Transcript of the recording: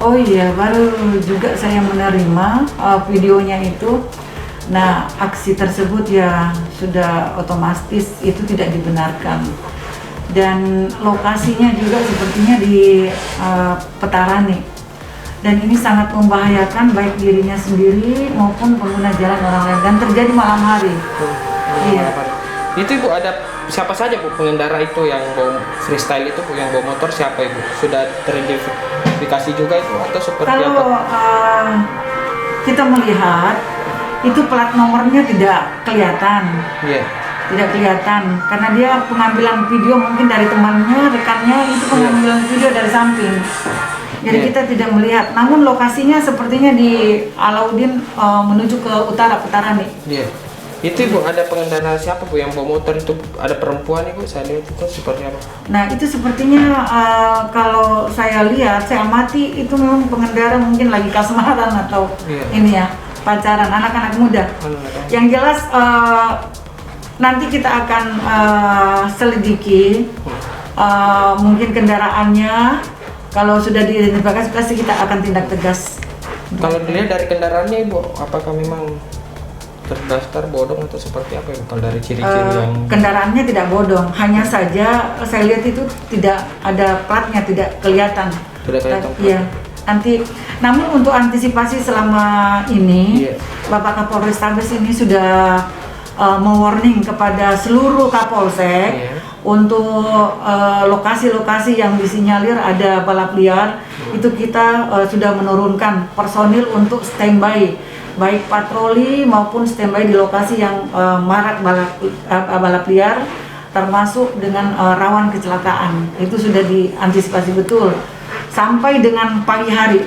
Oh iya, baru juga saya menerima videonya itu. Nah, aksi tersebut ya sudah otomatis itu tidak dibenarkan. Dan lokasinya juga sepertinya di Petarani. Dan ini sangat membahayakan baik dirinya sendiri maupun pengguna jalan orang lain. Dan terjadi malam hari. Iya. Itu Ibu ada siapa saja Bu pengendara itu yang bawa freestyle itu Bu, yang bawa motor siapa Ibu? Sudah teridentifikasi juga itu atau seperti kalau, apa? Kita melihat itu plat nomornya tidak kelihatan. Iya. Tidak kelihatan karena dia pengambilan video mungkin dari temannya, rekannya itu pengambilan video dari samping. Jadi kita tidak melihat. Namun lokasinya sepertinya di Alauddin menuju ke utara Petarani. Iya. Itu Ibu ada pengendara siapa Bu yang bawa motor itu? Ada perempuan Ibu, saya lihat itu seperti apa? Nah itu sepertinya kalau saya lihat, saya amati itu memang pengendara mungkin lagi kasmaran atau ini ya, pacaran, anak-anak muda. Yang jelas nanti kita akan selidiki mungkin kendaraannya. Kalau sudah diidentifikasi pasti kita akan tindak tegas. Kalau dilihat dari kendaraannya Ibu, apakah memang terdaftar bodong atau seperti apa ya kalau dari ciri-ciri yang kendaraannya tidak bodong, hanya saja saya lihat itu tidak ada platnya, tidak kelihatan. Tidak kelihatan. Iya. Nanti, namun untuk antisipasi selama ini, Bapak Kapolres Tabes ini sudah mewarning kepada seluruh Kapolsek untuk lokasi-lokasi yang disinyalir ada balap liar, itu kita sudah menurunkan personil untuk standby, baik patroli maupun standby di lokasi yang marak balap liar, termasuk dengan rawan kecelakaan. Itu sudah diantisipasi betul sampai dengan pagi hari.